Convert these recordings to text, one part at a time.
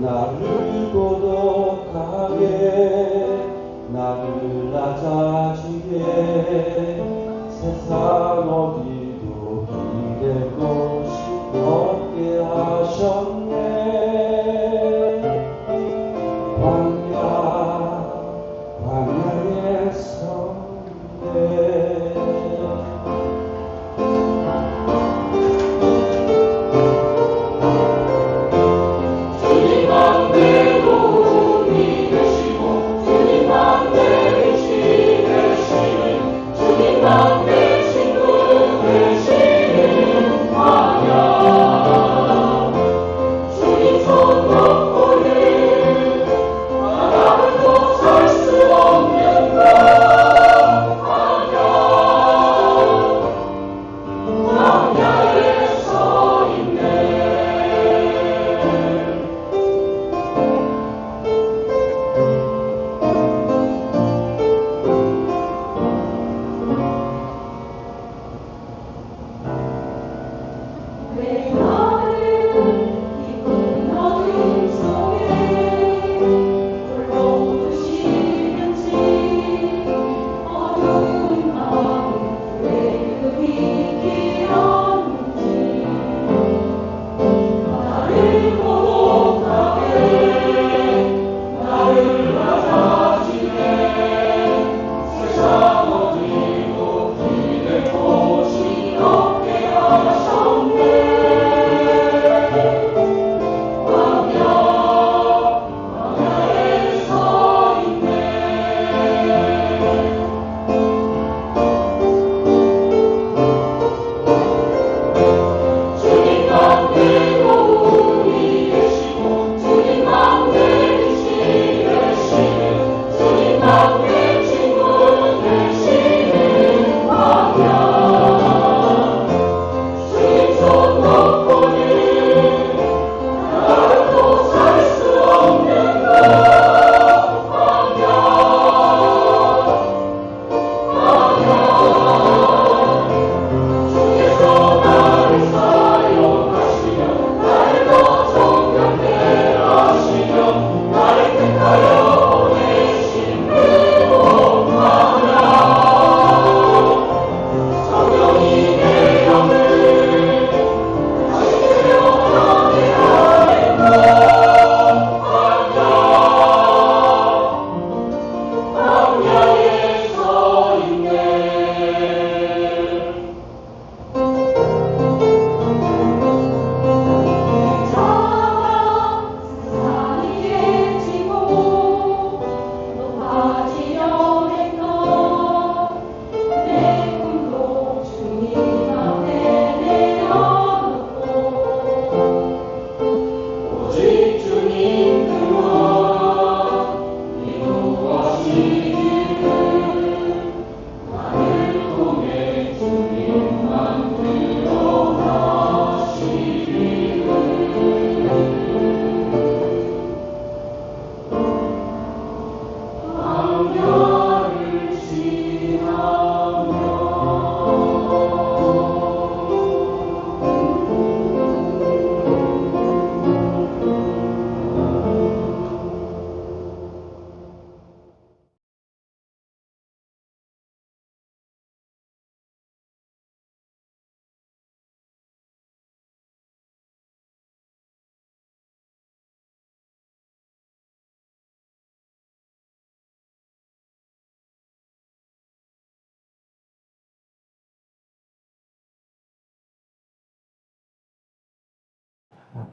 나를 고독하게 나를 낮아지게 세상 어디도 기댈 곳이 없게 하셨네. 광야에 섰네.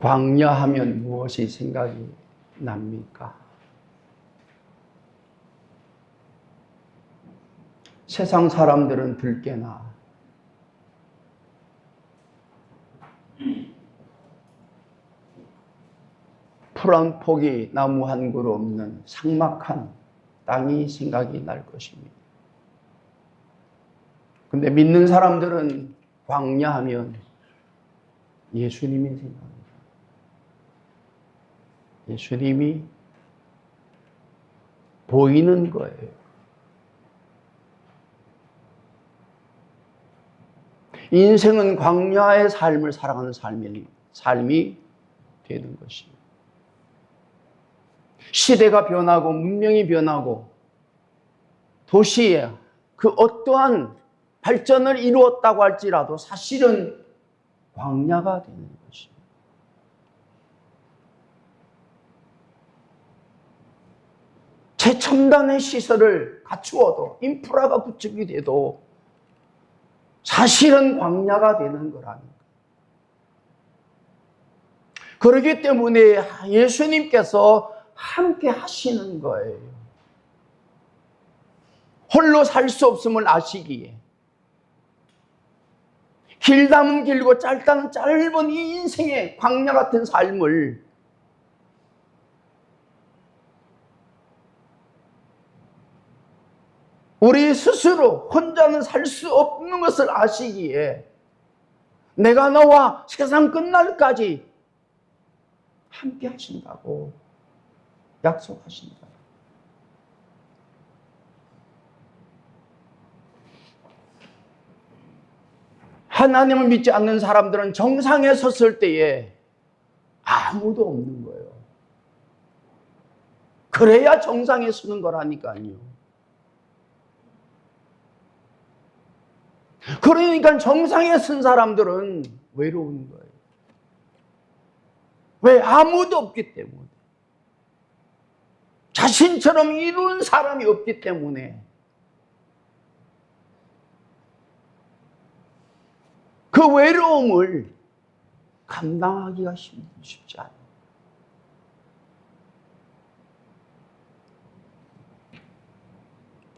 광야하면 무엇이 생각이 납니까? 세상 사람들은 들깨나 풀 한 포기, 나무 한 그루 없는 삭막한 땅이 생각이 날 것입니다. 근데 믿는 사람들은 광야하면 예수님이 생각합니다. 예수님이 보이는 거예요. 인생은 광야의 삶을 살아가는 삶이 되는 것입니다. 시대가 변하고 문명이 변하고 도시에 그 어떠한 발전을 이루었다고 할지라도 사실은 광야가 되는 것입니다. 최첨단의 시설을 갖추어도 인프라가 구축이 돼도 사실은 광야가 되는 거라니까. 그렇기 때문에 예수님께서 함께 하시는 거예요. 홀로 살 수 없음을 아시기에. 길다면 길고 짧다면 짧은 이 인생의 광야 같은 삶을 우리 스스로 혼자는 살 수 없는 것을 아시기에 내가 너와 세상 끝날까지 함께 하신다고 약속하신다. 하나님을 믿지 않는 사람들은 정상에 섰을 때에 아무도 없는 거예요. 그래야 정상에 서는 거라니까요. 그러니까 정상에 선 사람들은 외로운 거예요. 왜? 아무도 없기 때문에. 자신처럼 이룬 사람이 없기 때문에. 그 외로움을 감당하기가 쉽지 않아요.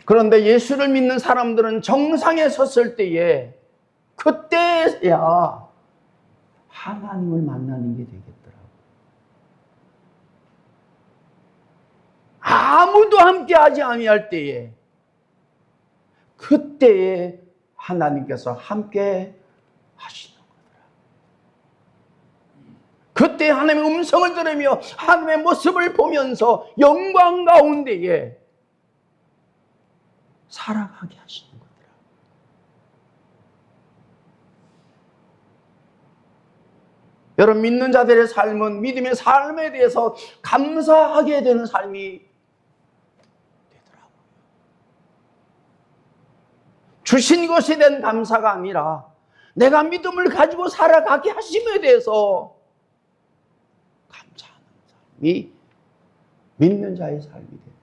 그런데 예수를 믿는 사람들은 정상에 섰을 때에 그때야 하나님을 만나는 게 되겠더라고요. 아무도 함께하지 아니할 때에 그때에 하나님께서 함께 하시는 거더라. 그때 하나님의 음성을 들으며 하나님의 모습을 보면서 영광 가운데에 살아가게 하시는 거더라. 여러분, 믿는 자들의 삶은 믿음의 삶에 대해서 감사하게 되는 삶이 되더라고요. 주신 것에 대한 감사가 아니라 내가 믿음을 가지고 살아가게 하심에 대해서 감사하는 삶이 믿는 자의 삶이 됩니다.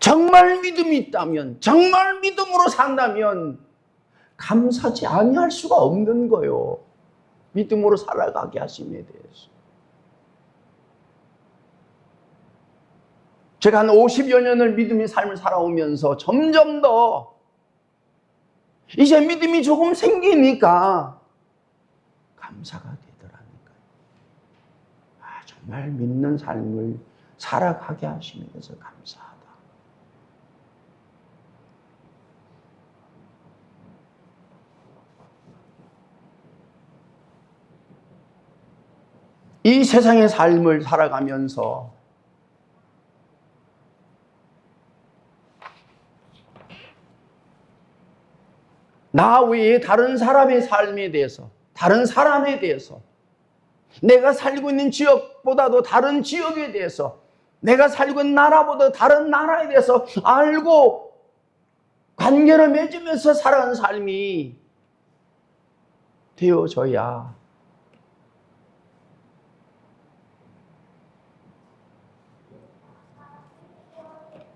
정말 믿음이 있다면, 정말 믿음으로 산다면 감사하지 아니할 수가 없는 거예요. 믿음으로 살아가게 하심에 대해서. 제가 한 50여 년을 믿음의 삶을 살아오면서 점점 더 이제 믿음이 조금 생기니까 감사가 되더라니까요. 정말 믿는 삶을 살아가게 하심에 대해서 감사하다. 이 세상의 삶을 살아가면서 나 외에 다른 사람의 삶에 대해서, 다른 사람에 대해서, 내가 살고 있는 지역보다도 다른 지역에 대해서, 내가 살고 있는 나라보다 다른 나라에 대해서 알고 관계를 맺으면서 살아가는 삶이 되어져야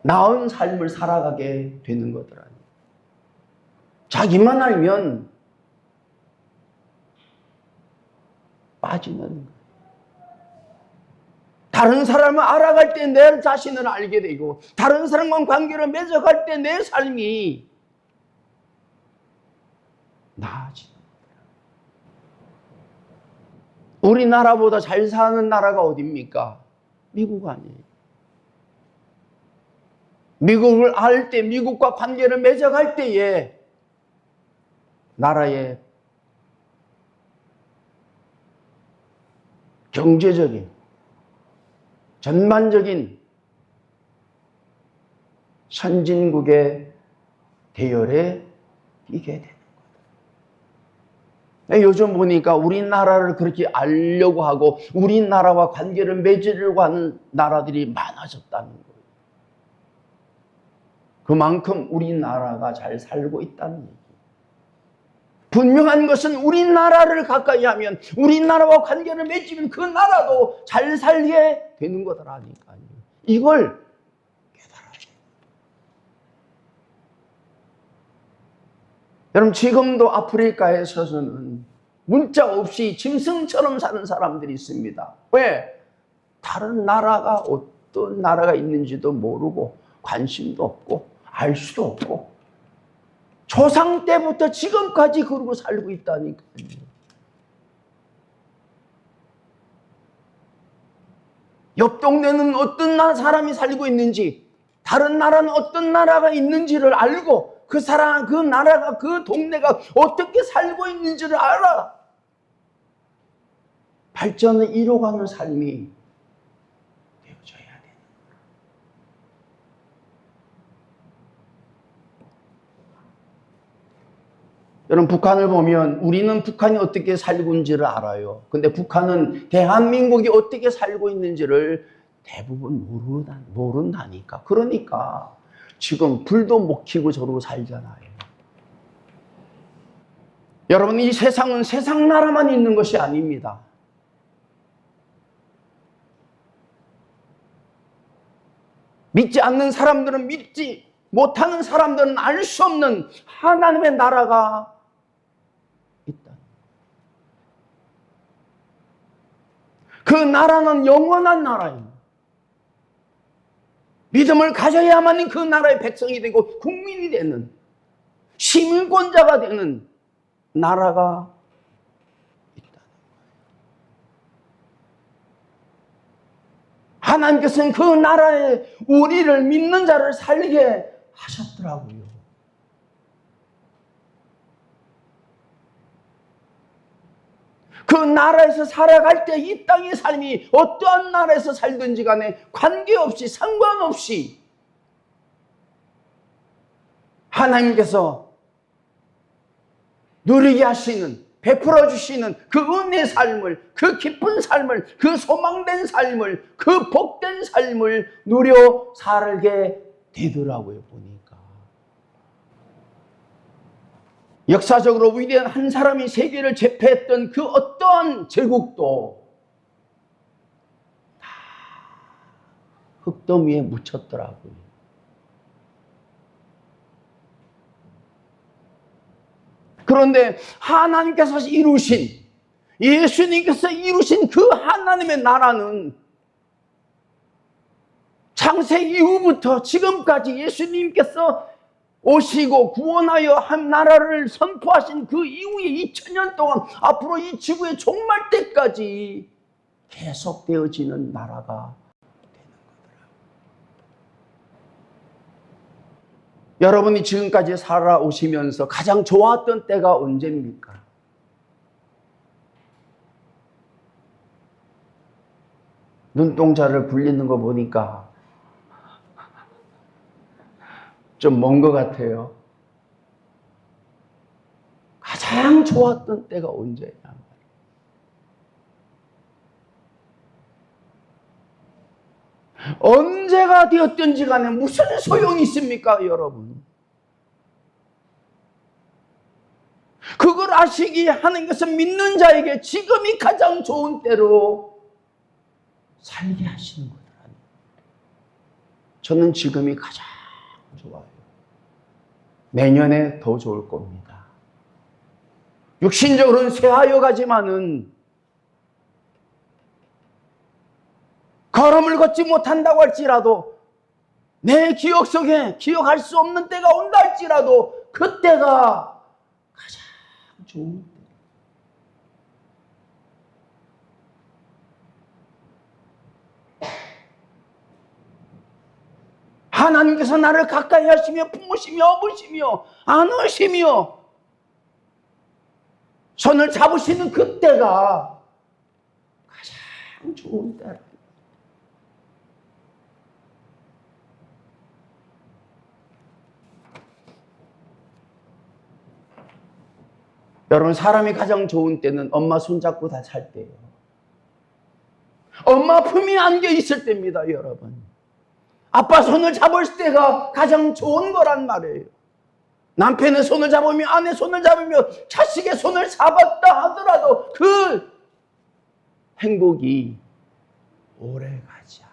나은 삶을 살아가게 되는 거더라고요. 자기만 알면 빠지는 거예요. 다른 사람을 알아갈 때 내 자신을 알게 되고 다른 사람과 관계를 맺어갈 때 내 삶이 나아지는 거예요. 우리나라보다 잘 사는 나라가 어디입니까? 미국 아니에요. 미국을 알 때, 미국과 관계를 맺어갈 때에 나라의 경제적인, 전반적인 선진국의 대열에 끼게 되는 거예요. 요즘 보니까 우리나라를 그렇게 알려고 하고 우리나라와 관계를 맺으려고 하는 나라들이 많아졌다는 거예요. 그만큼 우리나라가 잘 살고 있다는 얘기예요. 분명한 것은 우리나라를 가까이 하면, 우리나라와 관계를 맺으면 그 나라도 잘 살게 되는 거더라니까요. 이걸 깨달아야 돼요. 여러분, 지금도 아프리카에 서서는 문자 없이 짐승처럼 사는 사람들이 있습니다. 왜? 다른 나라가 어떤 나라가 있는지도 모르고 관심도 없고 알 수도 없고 조상 때부터 지금까지 그러고 살고 있다니까요. 옆 동네는 어떤 사람이 살고 있는지, 다른 나라는 어떤 나라가 있는지를 알고 그 사람, 그 나라가, 그 동네가 어떻게 살고 있는지를 알아. 발전을 이뤄가는 삶이 되어져야 돼. 여러분, 북한을 보면 우리는 북한이 어떻게 살고 있는지를 알아요. 근데 북한은 대한민국이 어떻게 살고 있는지를 대부분 모른다니까. 그러니까 지금 불도 못 켜고 저러고 살잖아요. 여러분, 이 세상은 세상 나라만 있는 것이 아닙니다. 믿지 않는 사람들은 믿지 못하는 사람들은 알 수 없는 하나님의 나라가 있다. 그 나라는 영원한 나라입니다. 믿음을 가져야만 그 나라의 백성이 되고 국민이 되는, 시민권자가 되는 나라가 있다. 하나님께서는 그 나라에 우리를 믿는 자를 살게 하셨더라고요. 그 나라에서 살아갈 때 이 땅의 삶이 어떠한 나라에서 살든지 간에 관계없이, 상관없이 하나님께서 누리게 하시는, 베풀어 주시는 그 은혜의 삶을, 그 기쁜 삶을, 그 소망된 삶을, 그 복된 삶을 누려 살게 되더라고요, 보니까. 역사적으로 위대한 한 사람이 세계를 제패했던 그 어떠한 제국도 다 흙더미에 묻혔더라고요. 그런데 하나님께서 이루신, 예수님께서 이루신 그 하나님의 나라는 창세 이후부터 지금까지 예수님께서 오시고 구원하여 한 나라를 선포하신 그 이후에 2000년 동안 앞으로 이 지구의 종말 때까지 계속되어지는 나라가 되는 거더라고요. 여러분이 지금까지 살아오시면서 가장 좋았던 때가 언제입니까? 눈동자를 굴리는 거 보니까 좀 먼 것 같아요. 가장 좋았던 때가 언제냐? 언제가 되었든지 간에 무슨 소용이 있습니까, 여러분? 그걸 아시기에 하나님께서 믿는 자에게 지금이 가장 좋은 때로 살게 하시는 거더라고요. 저는 지금이 가장 좋아요. 내년에 더 좋을 겁니다. 육신적으로는 쇠하여 가지만은 걸음을 걷지 못한다고 할지라도, 내 기억 속에 기억할 수 없는 때가 온다 할지라도 그때가 가장 좋은 때. 하나님께서 나를 가까이 하시며 품으시며 업으시며 안으시며 손을 잡으시는 그때가 가장 좋은 때라. 여러분, 사람이 가장 좋은 때는 엄마 손잡고 다 살 때예요. 엄마 품이 안겨 있을 때입니다, 여러분. 아빠 손을 잡을 때가 가장 좋은 거란 말이에요. 남편의 손을 잡으며 아내 손을 잡으며 자식의 손을 잡았다 하더라도 그 행복이 오래 가지 않아.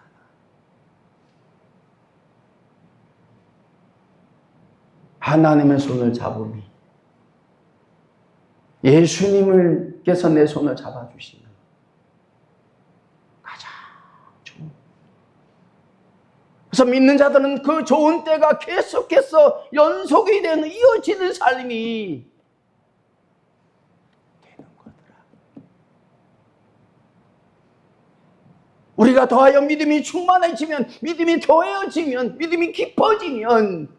하나님의 손을 잡으니 예수님께서 내 손을 잡아주시는 가장 좋은. 그래서 믿는 자들은 그 좋은 때가 계속해서 연속이 되는 이어지는 삶이 되는 거더라. 우리가 더하여 믿음이 충만해지면, 믿음이 더해지면, 믿음이 깊어지면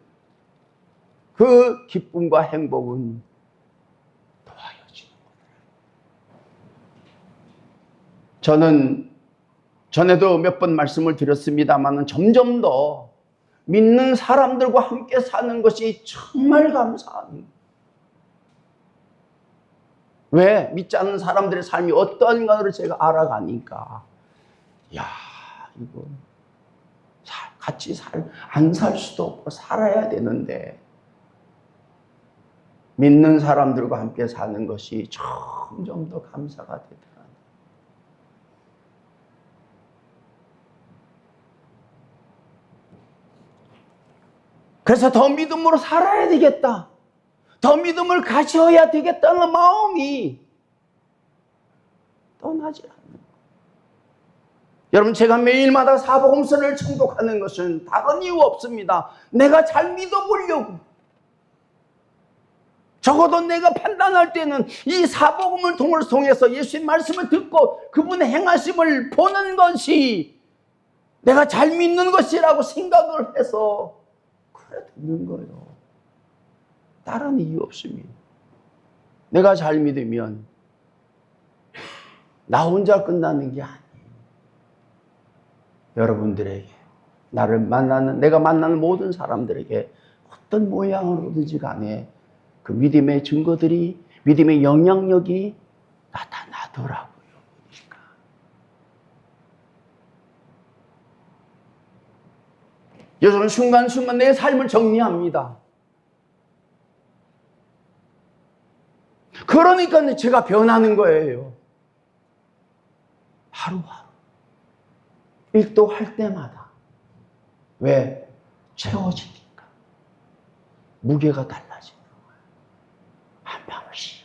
그 기쁨과 행복은 더하여지는 거더라. 저는 전에도 몇 번 말씀을 드렸습니다만 점점 더 믿는 사람들과 함께 사는 것이 정말 감사합니다. 왜? 믿지 않는 사람들의 삶이 어떠한가를 제가 알아가니까 야, 이거 같이 안 살 수도 없고 살아야 되는데 믿는 사람들과 함께 사는 것이 점점 더 감사가 되더라. 그래서 더 믿음으로 살아야 되겠다. 더 믿음을 가져야 되겠다는 마음이 떠나지 않는 거예요. 여러분, 제가 매일마다 사복음서를 청독하는 것은 다른 이유 없습니다. 내가 잘 믿어보려고. 적어도 내가 판단할 때는 이 사복음을 통해서 예수의 말씀을 듣고 그분의 행하심을 보는 것이 내가 잘 믿는 것이라고 생각을 해서 그래 듣는 거예요. 다른 이유 없습니다. 내가 잘 믿으면 나 혼자 끝나는 게 아니에요. 여러분들에게, 내가 만나는 모든 사람들에게 어떤 모양으로든지 간에 그 믿음의 증거들이, 믿음의 영향력이 나타나더라고요. 보니까. 요즘 순간순간 내 삶을 정리합니다. 그러니까 제가 변하는 거예요. 하루하루. 일도할 때마다. 왜? 채워지니까. 무게가 달라지는 거예요.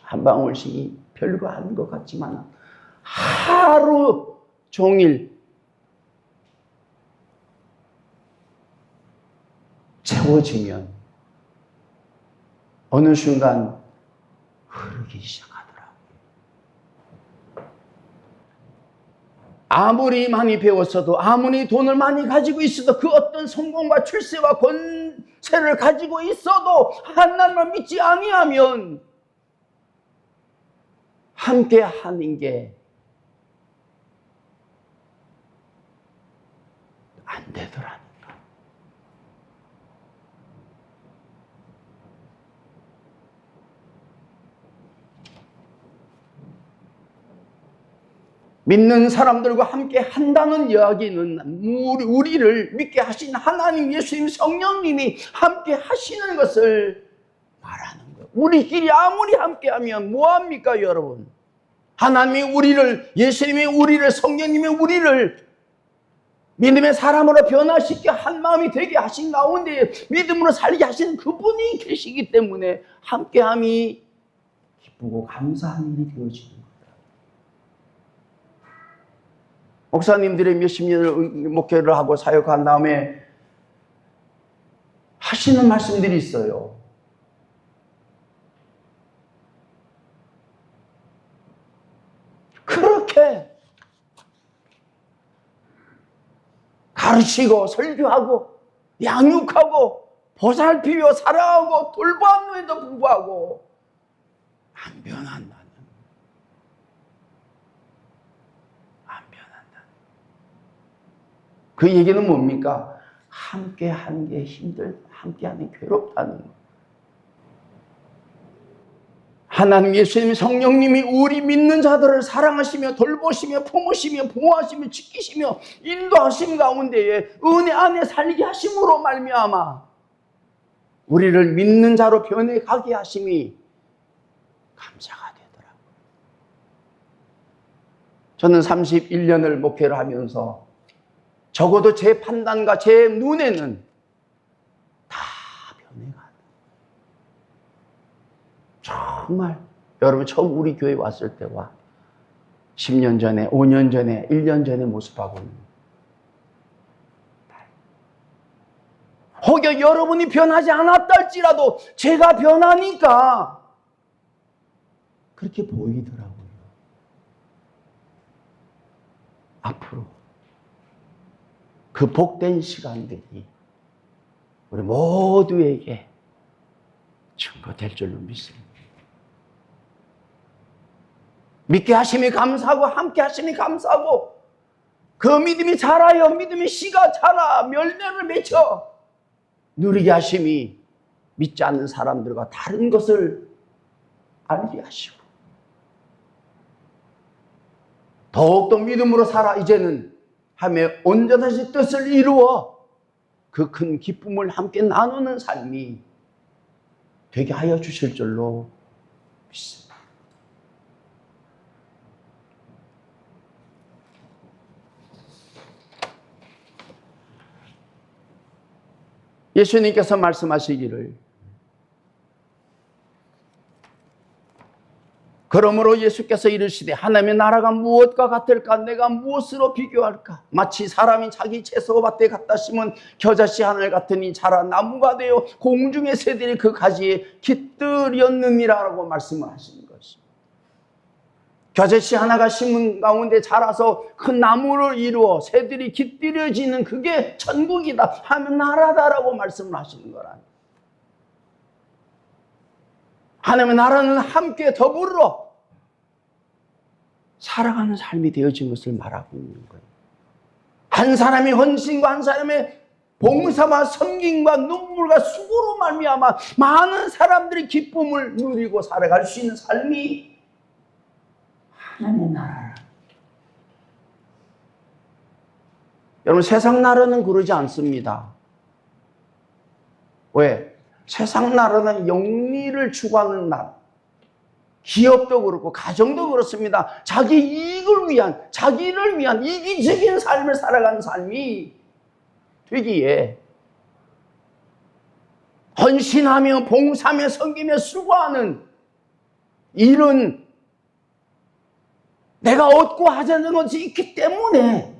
한 방울씩 별거 아닌 것 같지만 하루 종일 채워지면 어느 순간 흐르기 시작하더라고요. 아무리 많이 배웠어도, 아무리 돈을 많이 가지고 있어도, 그 어떤 성공과 출세와 권세를 가지고 있어도 하나님을 믿지 아니하면 함께 하는 게 안 되더라니까. 믿는 사람들과 함께 한다는 이야기는 우리를 믿게 하신 하나님, 예수님, 성령님이 함께 하시는 것을 말하는 거예요. 우리끼리 아무리 함께 하면 뭐합니까, 여러분? 하나님이 우리를, 예수님이 우리를, 성령님이 우리를 믿음의 사람으로 변화시켜 한 마음이 되게 하신 가운데 믿음으로 살게 하신 그분이 계시기 때문에 함께함이 기쁘고 감사한 일이 되어지는 거예요. 목사님들이 몇십 년을 목회를 하고 사역한 다음에 하시는 말씀들이 있어요. 그렇게 가르치고 설교하고 양육하고 보살피며 사랑하고 돌보았는데도 불구하고 안 변한다는, 안 변한다는. 그 얘기는 뭡니까? 함께 하는 게 힘들다, 함께 하는 게 괴롭다는 거. 하나님 예수님 성령님이 우리 믿는 자들을 사랑하시며 돌보시며 품으시며 보호하시며 지키시며 인도하심 가운데에 은혜 안에 살게 하심으로 말미암아 우리를 믿는 자로 변해가게 하심이 감사가 되더라고요. 저는 31년을 목회를 하면서 적어도 제 판단과 제 눈에는 다 변해가는, 정말 여러분 처음 우리 교회 왔을 때와 10년 전에, 5년 전에, 1년 전에 모습하고는 혹여 여러분이 변하지 않았다 할지라도 제가 변하니까 그렇게 보이더라고요. 앞으로 그 복된 시간들이 우리 모두에게 증거될 줄로 믿습니다. 믿게 하심이 감사하고 함께 하심이 감사하고 그 믿음이 자라요 믿음이 씨가 자라 열매를 맺혀 누리게 하심이 믿지 않는 사람들과 다른 것을 알게 하시고 더욱더 믿음으로 살아 이제는 하며 온전하신 뜻을 이루어 그 큰 기쁨을 함께 나누는 삶이 되게 하여 주실 줄로 믿습니다. 예수님께서 말씀하시기를 그러므로 예수께서 이르시되 하나님의 나라가 무엇과 같을까? 내가 무엇으로 비교할까? 마치 사람이 자기 채소밭에 갖다 심은 겨자씨 하늘 같으니 자라 나무가 되어 공중의 새들이 그 가지에 깃들였느니라라고 말씀을 하시는 것입니다. 겨자씨 하나가 심은 가운데 자라서 큰 나무를 이루어 새들이 깃들여지는 그게 천국이다 하는 나라다라고 말씀을 하시는 거라니. 하나님의 나라는 함께 더불어 살아가는 삶이 되어진 것을 말하고 있는 거예요. 한 사람의 헌신과 한 사람의 봉사와 섬김과 눈물과 수고로 말미암아 많은 사람들이 기쁨을 누리고 살아갈 수 있는 삶이 하나님의 나라라. 여러분 세상 나라는 그러지 않습니다. 왜? 세상 나라는 영리를 추구하는 나라. 기업도 그렇고 가정도 그렇습니다. 자기 이익을 위한, 자기를 위한 이기적인 삶을 살아가는 삶이 되기에 헌신하며 봉사하며 섬기며 수고하는 이런 내가 얻고 하자는 것이 있기 때문에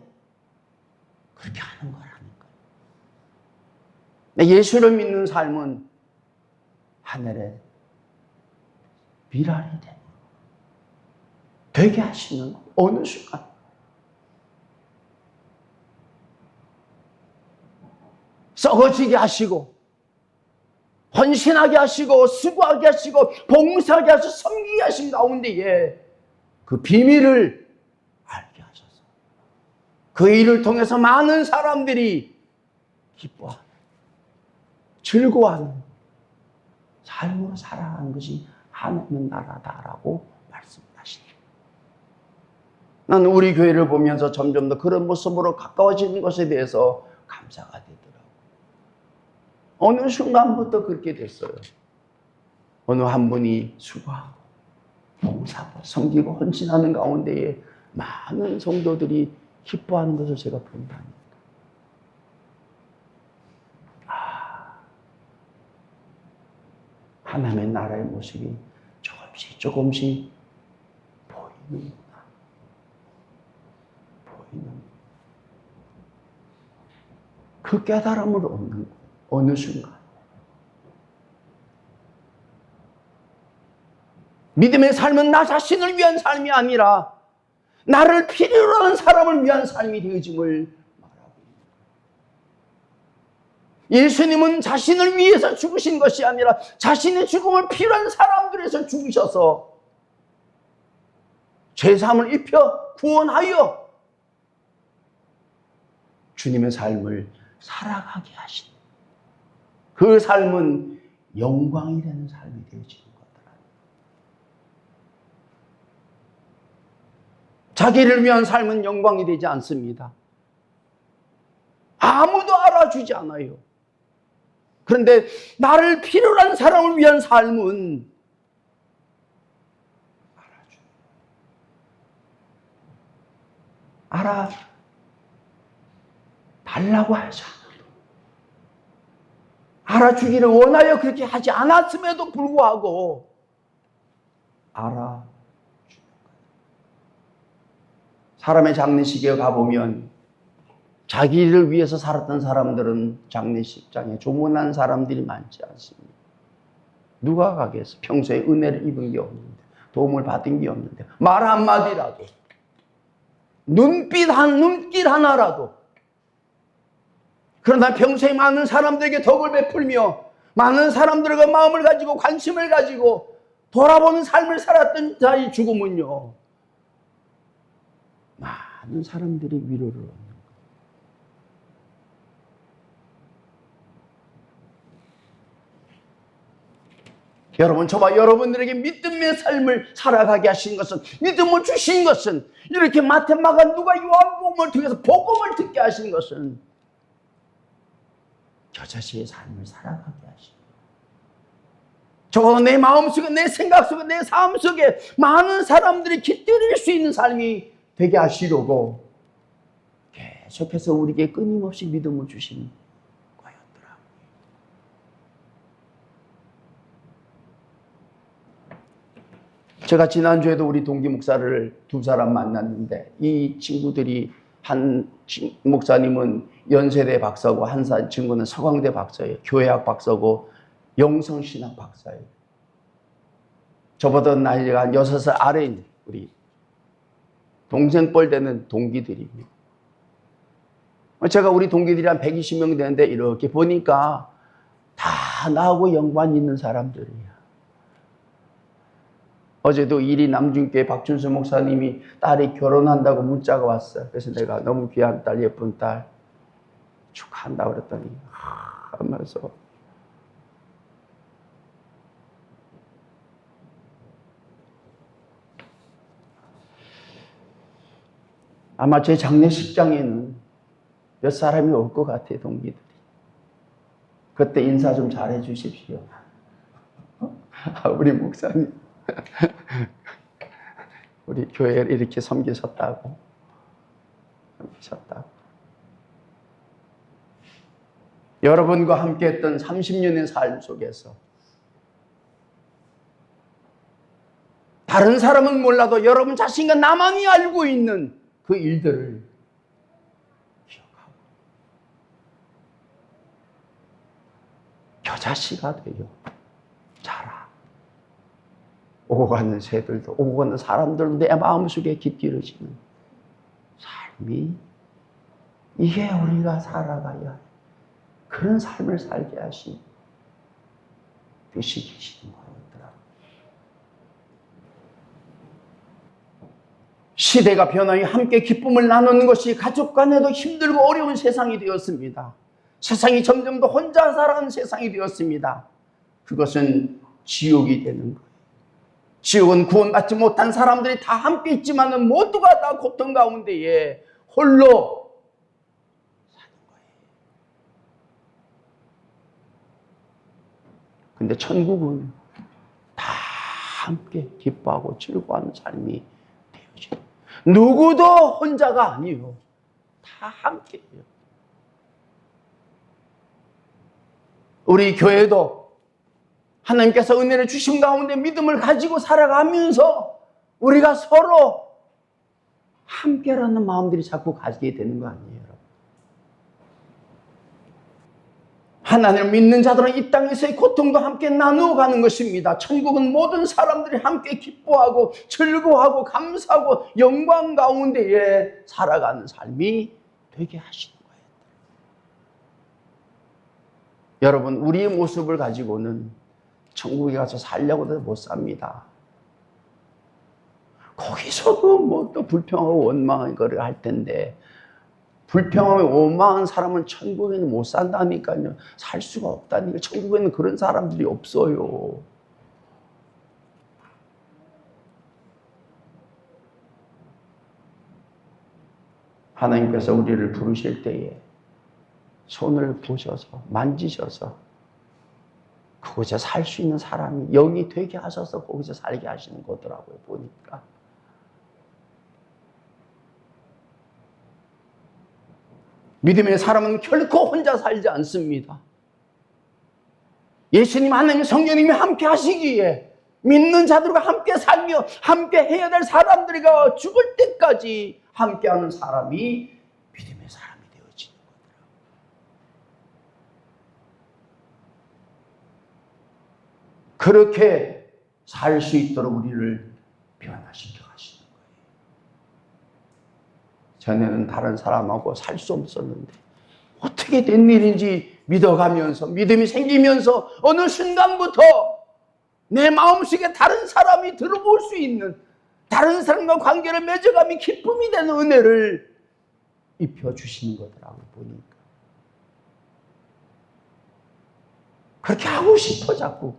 그렇게 하는 거라는 거예요. 예수를 믿는 삶은 하늘에 미랄이 되게 하시는 어느 순간 썩어지게 하시고 헌신하게 하시고 수고하게 하시고 봉사하게 하시고 섬기게 하신 가운데에 그 비밀을 알게 하셔서 그 일을 통해서 많은 사람들이 기뻐하는 즐거워하는 삶으로 살아가는 것이 하나님의 나라다라고 말씀하십니다. 나는 우리 교회를 보면서 점점 더 그런 모습으로 가까워지는 것에 대해서 감사가 되더라고요. 어느 순간부터 그렇게 됐어요. 어느 한 분이 수고하고 봉사하고 섬기고 헌신하는 가운데에 많은 성도들이 기뻐하는 것을 제가 본다니까. 하나님의 나라의 모습이 조금씩 보이는구나. 그 깨달음을 얻는 어느 순간 믿음의 삶은 나 자신을 위한 삶이 아니라 나를 필요로 하는 사람을 위한 삶이 되어짐을 말하고 있는 거예요. 예수님은 자신을 위해서 죽으신 것이 아니라 자신의 죽음을 필요한 사람들을 위해서 죽으셔서 죄사함을 입혀 구원하여 주님의 삶을 살아가게 하신 그 삶은 영광이 되는 삶이 되어지는 거더라. 자기를 위한 삶은 영광이 되지 않습니다. 아무도 알아주지 않아요. 그런데 나를 필요로 한 사람을 위한 삶은 알아달라고 하지 않아도, 알아주기를 원하여 그렇게 하지 않았음에도 불구하고 알아주는 거예요. 사람의 장례식에 가보면 자기를 위해서 살았던 사람들은 장례식장에 조문한 사람들이 많지 않습니다. 누가 가겠어? 평소에 은혜를 입은 게 없는데, 도움을 받은 게 없는데, 말 한마디라도, 눈길 하나라도. 그러나 평소에 많은 사람들에게 덕을 베풀며 많은 사람들과 마음을 가지고 관심을 가지고 돌아보는 삶을 살았던 자의 죽음은요, 많은 사람들이 위로를 얻는 거예요. 여러분, 저와 여러분들에게 믿음의 삶을 살아가게 하신 것은, 믿음을 주신 것은, 이렇게 마태, 마가, 누가, 요한복음을 통해서 복음을 듣게 하신 것은 겨자씨의 삶을 살아가게 하신 거예요. 적어도 내 마음속에, 내 생각 속에, 내 삶 속에 많은 사람들이 깃들일 수 있는 삶이 되게 하시려고 계속해서 우리에게 끊임없이 믿음을 주신 거였더라고요. 제가 지난주에도 우리 동기 목사를 두 사람 만났는데, 이 친구들이, 한 목사님은 연세대 박사고 한 친구는 서강대 박사예요. 교회학 박사고 영성신학 박사예요. 저보다 나이가 한 6살 아래인 우리 동생뻘 되는 동기들입니다. 제가 우리 동기들이 한 120명 되는데 이렇게 보니까 다 나하고 연관 있는 사람들이야. 어제도 이리 남중교회 박준수 목사님이 딸이 결혼한다고 문자가 왔어요. 그래서 내가 너무 귀한 딸, 예쁜 딸 축하한다고 그랬더니 하면서 아마 제 장례식장에는 몇 사람이 올 것 같아요, 동기들이. 그때 인사 좀 잘해 주십시오. 우리 목사님, 우리 교회를 이렇게 섬기셨다고. 여러분과 함께 했던 30년의 삶 속에서 다른 사람은 몰라도 여러분 자신과 나만이 알고 있는 그 일들을 기억하고 겨자씨가 되어 자라. 오고 가는 새들도, 오고 가는 사람들도 내 마음속에 깃들어지는 삶이, 이게 우리가 살아가야 할 그런 삶을 살게 하신 뜻이 계시는 거였더라고요. 시대가 변하여 함께 기쁨을 나누는 것이 가족 간에도 힘들고 어려운 세상이 되었습니다. 세상이 점점 더 혼자 살아가는 세상이 되었습니다. 그것은 지옥이 되는 거예요. 지옥은 구원받지 못한 사람들이 다 함께 있지만 모두가 다 고통 가운데에 홀로 사는 거예요. 근데 천국은 다 함께 기뻐하고 즐거워하는 삶이 되어져요. 누구도 혼자가 아니에요. 다 함께해요. 우리 교회도 하나님께서 은혜를 주신 가운데 믿음을 가지고 살아가면서 우리가 서로 함께라는 마음들이 자꾸 가지게 되는 거 아니에요, 여러분? 하나님을 믿는 자들은 이 땅에서의 고통도 함께 나누어 가는 것입니다. 천국은 모든 사람들이 함께 기뻐하고 즐거워하고 감사하고 영광 가운데에 살아가는 삶이 되게 하시는 거예요. 여러분, 우리의 모습을 가지고는 천국에 가서 살려고도 못 삽니다. 거기서도 뭐 또 불평하고 원망한 거를 할 텐데, 불평하며 원망한 사람은 천국에는 못 산다니까요. 살 수가 없다니까. 천국에는 그런 사람들이 없어요. 하나님께서 우리를 부르실 때에 손을 보셔서 만지셔서 그곳에 살 수 있는 사람이 영이 되게 하셔서 거기서 살게 하시는 거더라고요, 보니까. 믿음의 사람은 결코 혼자 살지 않습니다. 예수님, 하나님, 성령님이 함께 하시기에 믿는 자들과 함께 살며 함께 해야 될 사람들과 죽을 때까지 함께하는 사람이 믿음의 사람이 되어지는 거더라고요. 그렇게 살 수 있도록 우리를 변화시켜 가시는 거예요. 전에는 다른 사람하고 살 수 없었는데 어떻게 된 일인지 믿어가면서 믿음이 생기면서 어느 순간부터 내 마음속에 다른 사람이 들어볼 수 있는, 다른 사람과 관계를 맺어가며 기쁨이 되는 은혜를 입혀주시는 거더라고요, 보니까. 그렇게 하고 싶어, 자꾸.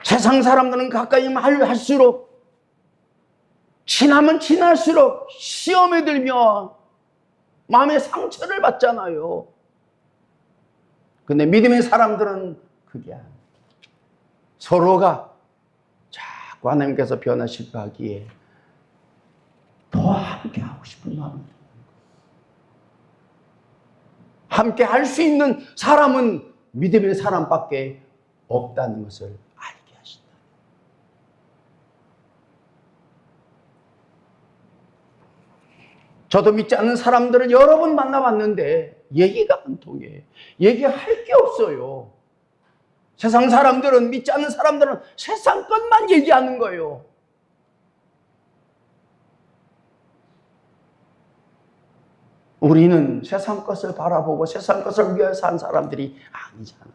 세상 사람들은 가까이 할수록, 친하면 친할수록 시험에 들며 마음의 상처를 받잖아요. 근데 믿음의 사람들은 그게 아니에요. 서로가 자꾸 하나님께서 변화시켜 하기에 더 함께 하고 싶은 마음이 드는 거예요. 함께 할 수 있는 사람은 믿음의 사람밖에 없다는 것을 알게 하신다. 저도 믿지 않는 사람들을 여러 번 만나봤는데 얘기가 안 통해. 얘기할 게 없어요. 세상 사람들은, 믿지 않는 사람들은 세상 것만 얘기하는 거예요. 우리는 세상 것을 바라보고 세상 것을 위해 산 사람들이 아니잖아.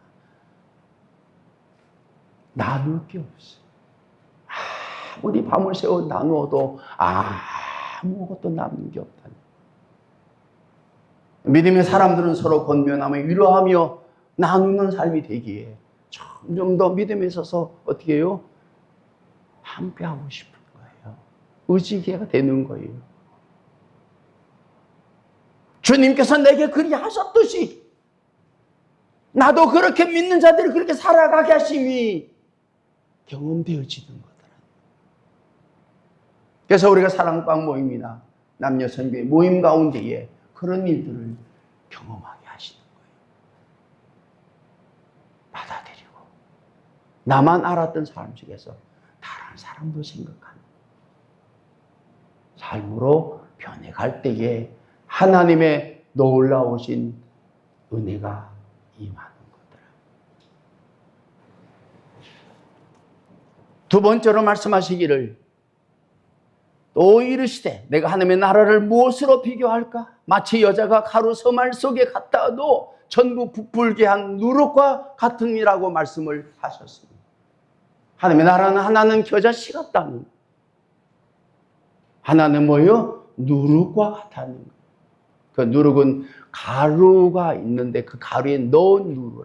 나눌 게 없어. 아무리 밤을 새워 나누어도 아무것도 남는 게 없다. 믿음의 사람들은 서로 권면하며 위로하며 나누는 삶이 되기에 점점 더 믿음에 있어서 어떻게 해요? 함께하고 싶은 거예요. 의지가 되는 거예요. 주님께서 내게 그리 하셨듯이 나도 그렇게 믿는 자들이 그렇게 살아가게 하심이 경험되어지는 거더라. 그래서 우리가 사랑방 모임이나 남녀 선교의 모임 가운데에 그런 일들을 경험하게 하시는 거예요. 받아들이고 나만 알았던 삶 속에서 다른 사람도 생각하는 삶으로 변해갈 때에 하나님의 놀라우신 은혜가 임하는 거더라. 두 번째로 말씀하시기를 또 이르시되 내가 하나님의 나라를 무엇으로 비교할까? 마치 여자가 가루 서말 속에 갖다도 전부 부풀게 한 누룩과 같음이라고 말씀을 하셨습니다. 하나님의 나라는 하나는 겨자씨 같다는, 하나는 뭐예요? 누룩과 같다는 거예요. 그 누룩은 가루가 있는데 그 가루에 넣은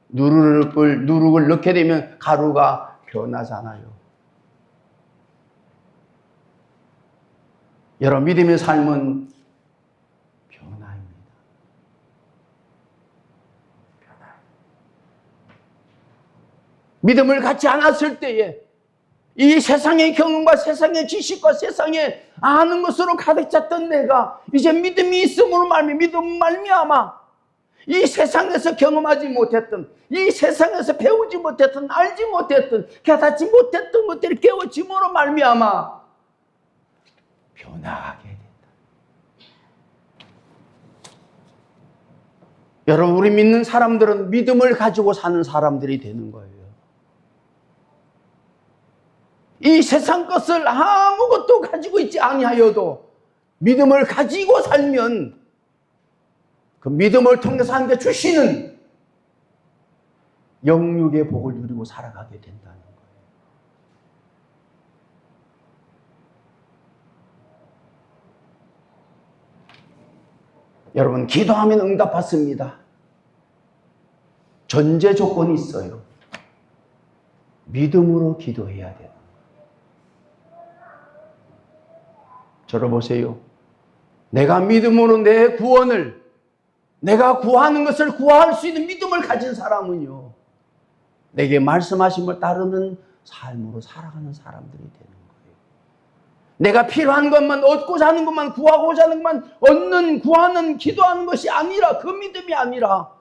누룩을 넣게 되면 가루가 변하잖아요. 여러분, 믿음의 삶은 변화입니다. 믿음을 갖지 않았을 때에 이 세상의 경험과 세상의 지식과 세상의 아는 것으로 가득 찼던 내가 이제 믿음이 있음으로 말미암아 이 세상에서 경험하지 못했던, 이 세상에서 배우지 못했던, 알지 못했던, 깨닫지 못했던 것들이 깨워짐으로 말미암아 변화하게 된다. 여러분, 우리 믿는 사람들은 믿음을 가지고 사는 사람들이 되는 거예요. 이 세상 것을 아무것도 가지고 있지 아니하여도 믿음을 가지고 살면 그 믿음을 통해서 하나님께 주시는 영육의 복을 누리고 살아가게 된다는 거예요. 여러분, 기도하면 응답받습니다. 전제 조건이 있어요. 믿음으로 기도해야 돼요. 저를 보세요. 내가 믿음으로 내 구원을, 내가 구하는 것을 구할 수 있는 믿음을 가진 사람은요, 내게 말씀하심을 따르는 삶으로 살아가는 사람들이 되는 거예요. 내가 필요한 것만 얻고자 하는 것만, 구하고자 하는 것만 얻는, 구하는, 기도하는 것이 아니라, 그 믿음이 아니라,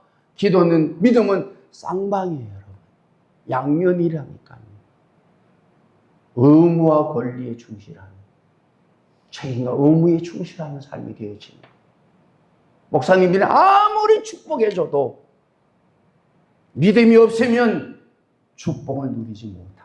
믿음은 쌍방이에요, 여러분. 양면이라니까요. 의무와 권리에 충실하는, 책임과 의무에 충실하는 삶이 되어지는, 목사님들이 아무리 축복해줘도 믿음이 없으면 축복을 누리지 못합니다.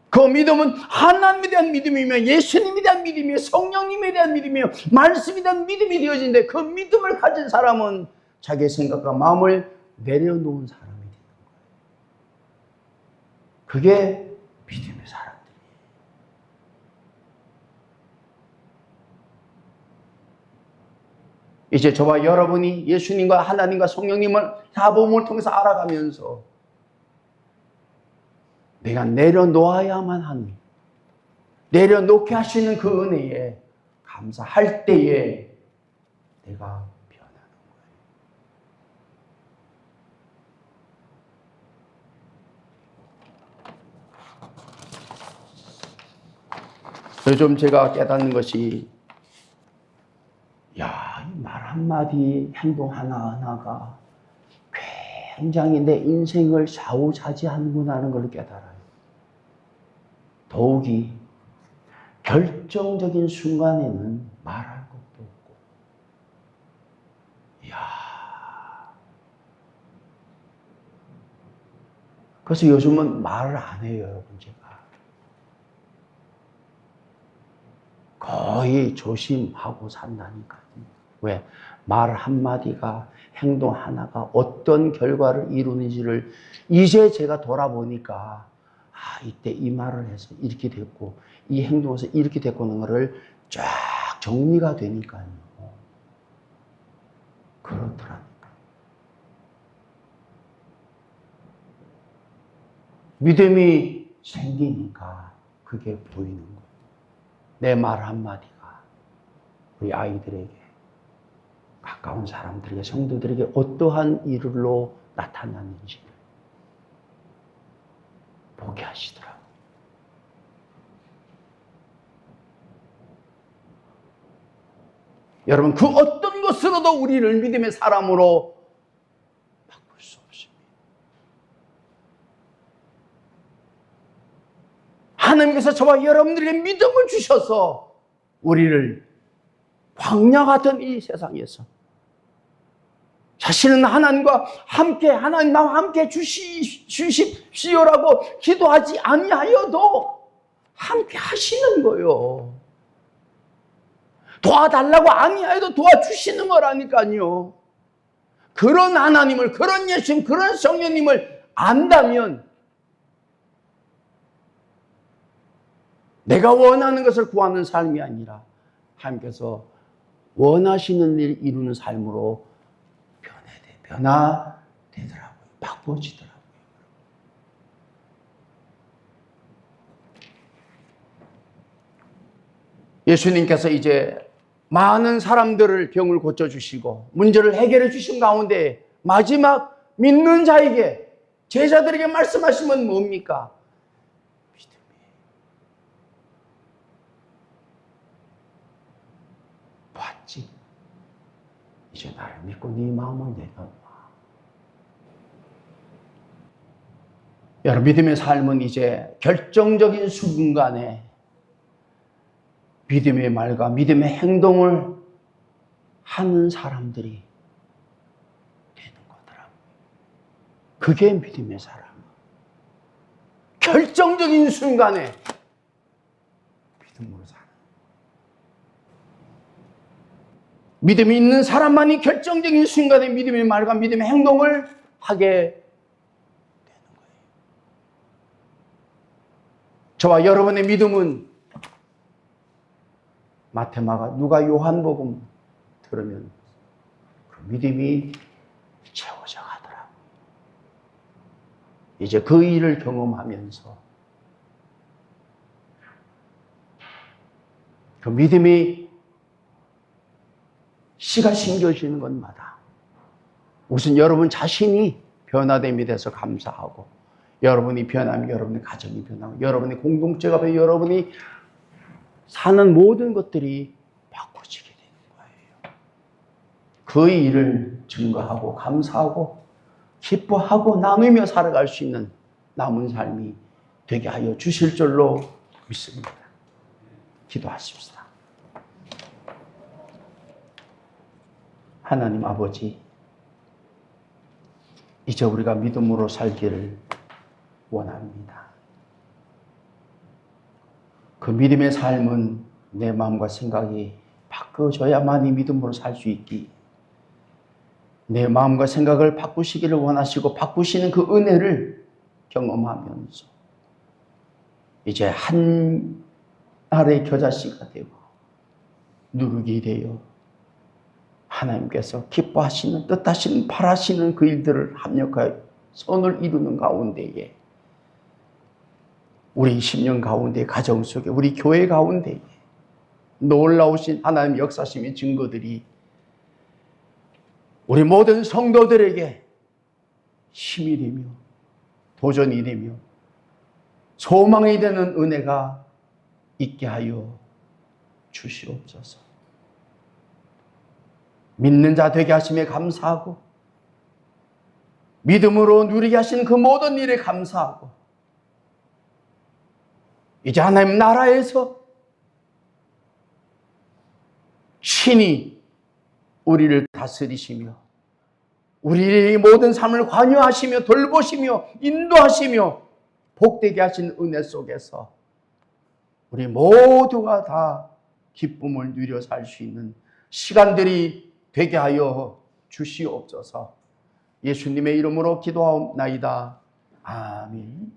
그 믿음은 하나님에 대한 믿음이며, 예수님에 대한 믿음이며, 성령님에 대한 믿음이며, 말씀에 대한 믿음이 되어지는데, 그 믿음을 가진 사람은 자기의 생각과 마음을 내려놓은 사람이 되는 거예요. 그게 믿음의 사람들이에요. 이제 저와 여러분이 예수님과 하나님과 성령님을 사복음을 통해서 알아가면서 내가 내려놓아야만 하는, 내려놓게 하시는 그 은혜에 감사할 때에 내가 변하는 거예요. 요즘 제가 깨닫는 것이, 말 한마디, 행동 하나하나가 굉장히 내 인생을 좌우차지하는구나 하는 걸 깨달아요. 더욱이 결정적인 순간에는 말할 것도 없고, 그래서 요즘은 말을 안 해요, 여러분, 제가. 거의 조심하고 산다니까요. 왜? 말 한마디가, 행동 하나가 어떤 결과를 이루는지를 이제 제가 돌아보니까, 이때 이 말을 해서 이렇게 됐고, 이 행동에서 이렇게 됐고 하는 거를 쫙 정리가 되니까요. 그렇더라니까요. 믿음이 생기니까 그게 보이는 거예요. 내 말 한마디가 우리 아이들에게, 가까운 사람들에게, 성도들에게 어떠한 일로 나타났는지를 보게 하시더라고요. 여러분, 그 어떤 것으로도 우리를 믿음의 사람으로 바꿀 수 없습니다. 하나님께서 저와 여러분들에게 믿음을 주셔서 우리를 광야 같은 이 세상에서 자신은 하나님과 함께, 하나님 나와 함께 주십시오라고 기도하지 아니하여도 함께 하시는 거예요. 도와달라고 아니하여도 도와주시는 거라니까요. 그런 하나님을, 그런 예수님, 그런 성령님을 안다면 내가 원하는 것을 구하는 삶이 아니라 하나님께서 원하시는 일을 이루는 삶으로 변화되더라고요. 바꿔지더라고요. 예수님께서 이제 많은 사람들을 병을 고쳐주시고 문제를 해결해 주신 가운데 마지막 믿는 자에게, 제자들에게 말씀하시면 뭡니까? 믿음이 봤지. 이제 나를 믿고 네 마음을 내려놔. 여러분, 믿음의 삶은 이제 결정적인 순간에 믿음의 말과 믿음의 행동을 하는 사람들이 되는 거더라고요. 그게 믿음의 사람. 결정적인 순간에 믿음으로 사는. 믿음이 있는 사람만이 결정적인 순간에 믿음의 말과 믿음의 행동을 하게 되는 거예요. 저와 여러분의 믿음은 마테마가, 누가 요한복음 들으면 그 믿음이 채워져 가더라고요. 이제 그 일을 경험하면서 그 믿음이 씨가 심겨지는 것마다 우선 여러분 자신이 변화됨에 대해서 감사하고, 여러분이 변하면 여러분의 가정이 변하고, 여러분의 공동체가 변하고, 여러분이 사는 모든 것들이 바꿔지게 되는 거예요. 그 일을 증거하고 감사하고 기뻐하고 나누며 살아갈 수 있는 남은 삶이 되게 하여 주실 줄로 믿습니다. 기도하십시다. 하나님 아버지, 이제 우리가 믿음으로 살기를 원합니다. 그 믿음의 삶은 내 마음과 생각이 바꿔져야만이 믿음으로 살 수 있기, 내 마음과 생각을 바꾸시기를 원하시고 바꾸시는 그 은혜를 경험하면서 이제 한 알의 겨자씨가 되고 누룩이 되어 하나님께서 기뻐하시는, 뜻하시는, 바라시는 그 일들을 합력하여 선을 이루는 가운데에, 우리 10년 가운데, 가정 속에, 우리 교회 가운데에 놀라우신 하나님의 역사심의 증거들이 우리 모든 성도들에게 힘이 되며 도전이 되며 소망이 되는 은혜가 있게 하여 주시옵소서. 믿는 자 되게 하심에 감사하고, 믿음으로 누리게 하신 그 모든 일에 감사하고, 이제 하나님 나라에서 신이 우리를 다스리시며 우리의 모든 삶을 관여하시며 돌보시며 인도하시며 복되게 하신 은혜 속에서 우리 모두가 다 기쁨을 누려 살 수 있는 시간들이 되게 하여 주시옵소서. 예수님의 이름으로 기도하옵나이다. 아멘.